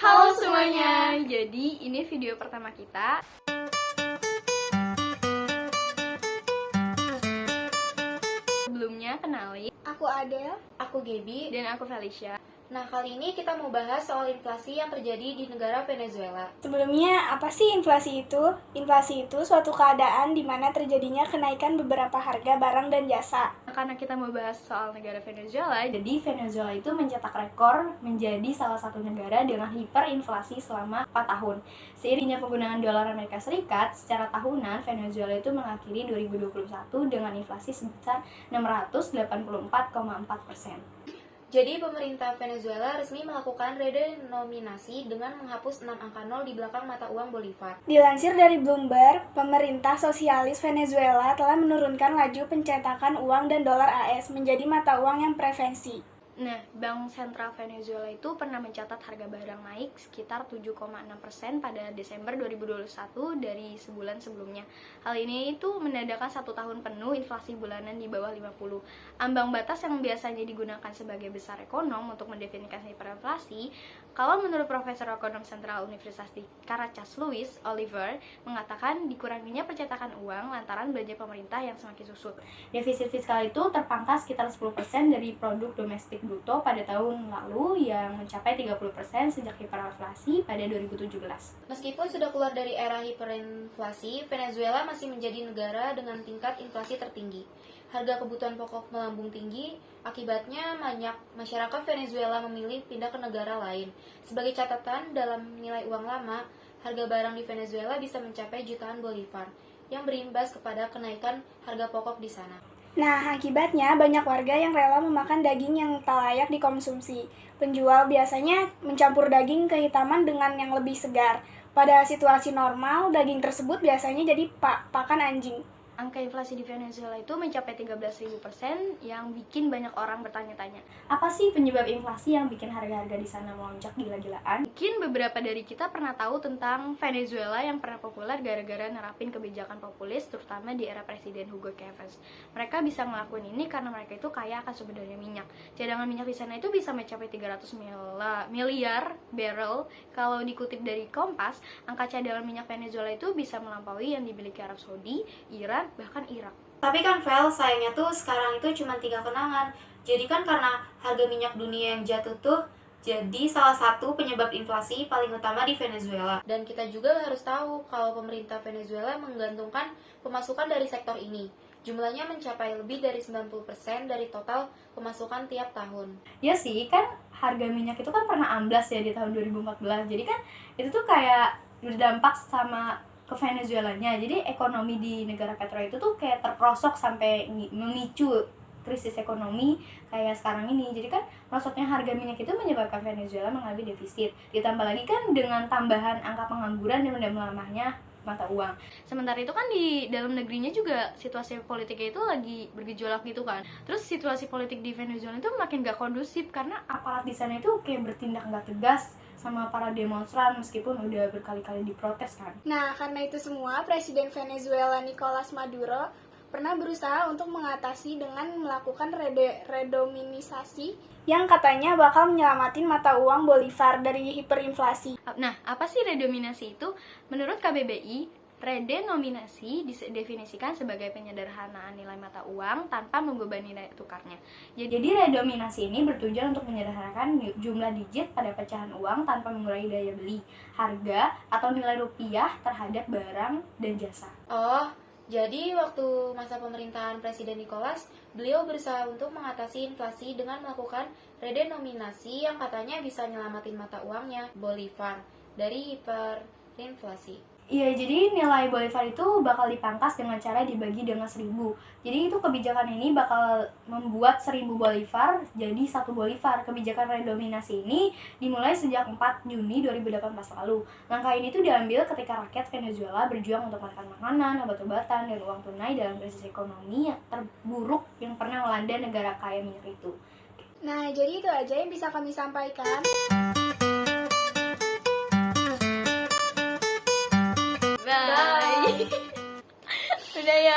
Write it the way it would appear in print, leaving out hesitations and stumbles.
Halo semuanya, jadi ini video pertama kita. Sebelumnya kenali, Aku Adele. Aku Gaby. dan aku Felicia. Nah, kali ini kita mau bahas soal inflasi yang terjadi di negara Venezuela. Sebelumnya, apa sih inflasi itu? Inflasi itu suatu keadaan di mana terjadinya kenaikan beberapa harga barang dan jasa. Karena kita mau bahas soal negara Venezuela, jadi Venezuela itu mencetak rekor menjadi salah satu negara dengan hiperinflasi selama 4 tahun. Seiringnya penggunaan dolar Amerika Serikat, secara tahunan Venezuela itu mengakhiri 2021 dengan inflasi sebesar 684,4%. Jadi, pemerintah Venezuela resmi melakukan redenominasi dengan menghapus 6 angka 0 di belakang mata uang Bolivar. Dilansir dari Bloomberg, pemerintah sosialis Venezuela telah menurunkan laju pencetakan uang dan dolar AS menjadi mata uang yang preferensi. Nah, Bank Sentral Venezuela itu pernah mencatat harga barang naik sekitar 7,6% pada Desember 2021 dari sebulan sebelumnya. Hal ini itu menandakan 1 tahun penuh inflasi bulanan di bawah 50. Ambang batas yang biasanya digunakan sebagai besar ekonom untuk mendefinisikan hiperinflasi, kalau menurut Profesor Ekonom Sentral Universitas di Caracas, Luis Oliver, mengatakan dikuranginya percetakan uang lantaran belanja pemerintah yang semakin susut. Defisit fiskal itu terpangkas sekitar 10% dari produk domestik bruto pada tahun lalu yang mencapai 30% sejak hiperinflasi pada 2017. Meskipun sudah keluar dari era hiperinflasi, Venezuela masih menjadi negara dengan tingkat inflasi tertinggi. Harga kebutuhan pokok melambung tinggi, akibatnya banyak masyarakat Venezuela memilih pindah ke negara lain. Sebagai catatan, dalam nilai uang lama, harga barang di Venezuela bisa mencapai jutaan bolivar, yang berimbas kepada kenaikan harga pokok di sana. Nah, akibatnya banyak warga yang rela memakan daging yang tak layak dikonsumsi. Penjual biasanya mencampur daging kehitaman dengan yang lebih segar. Pada situasi normal, daging tersebut biasanya jadi pakan anjing. Angka inflasi di Venezuela itu mencapai 13.000% yang bikin banyak orang bertanya-tanya, apa sih penyebab inflasi yang bikin harga-harga di sana melonjak gila-gilaan? Mungkin beberapa dari kita pernah tahu tentang Venezuela yang pernah populer gara-gara nerapin kebijakan populis, terutama di era Presiden Hugo Chavez. Mereka bisa ngelakuin ini karena mereka itu kaya akan sumber daya minyak. Cadangan minyak di sana itu bisa mencapai 300 miliar barrel. Kalau dikutip dari Kompas, angka cadangan minyak Venezuela itu bisa melampaui yang dimiliki Arab Saudi, Iran, bahkan Irak. Tapi kan Vel, sayangnya tuh sekarang itu cuma 3 kenangan. Jadi kan karena harga minyak dunia yang jatuh tuh jadi salah satu penyebab inflasi paling utama di Venezuela. Dan kita juga harus tahu kalau pemerintah Venezuela menggantungkan pemasukan dari sektor ini. Jumlahnya mencapai lebih dari 90% dari total pemasukan tiap tahun. Ya sih, kan harga minyak itu kan pernah amblas ya di tahun 2014. Jadi kan itu tuh kayak berdampak sama ke Venezuelanya. Jadi ekonomi di negara petro itu tuh kayak terperosok sampai memicu krisis ekonomi kayak sekarang ini. Jadi kan merosotnya harga minyak itu menyebabkan Venezuela mengalami defisit. Ditambah lagi kan dengan tambahan angka pengangguran dan melemahnya mata uang. Sementara itu kan di dalam negerinya juga situasi politiknya itu lagi bergejolak gitu kan. Terus situasi politik di Venezuela itu makin gak kondusif karena aparat di sana itu kayak bertindak gak tegas sama para demonstran meskipun udah berkali-kali diprotes kan. Nah, karena itu semua, Presiden Venezuela Nicolas Maduro pernah berusaha untuk mengatasi dengan melakukan redominisasi yang katanya bakal menyelamatin mata uang Bolivar dari hiperinflasi. Nah, apa sih redominasi itu? Menurut KBBI, redenominasi didefinisikan sebagai penyederhanaan nilai mata uang tanpa membebani nilai tukarnya. Jadi redominasi ini bertujuan untuk menyederhanakan jumlah digit pada pecahan uang tanpa mengurangi daya beli, harga, atau nilai rupiah terhadap barang dan jasa. Oh, jadi waktu masa pemerintahan Presiden Nicolas, beliau berusaha untuk mengatasi inflasi dengan melakukan redenominasi yang katanya bisa nyelamatin mata uangnya, Bolivar, dari hiperinflasi. Iya, jadi nilai Bolivar itu bakal dipangkas dengan cara dibagi dengan 1000. Jadi itu kebijakan ini bakal membuat 1000 Bolivar jadi 1 Bolivar. Kebijakan redominasi ini dimulai sejak 4 Juni 2018 lalu. Langkah ini tuh diambil ketika rakyat Venezuela berjuang untuk makan makanan, obat-obatan, dan uang tunai dalam krisis ekonomi yang terburuk yang pernah melanda negara kaya minyak itu. Nah, jadi itu aja yang bisa kami sampaikan. Bye. Sudah ya.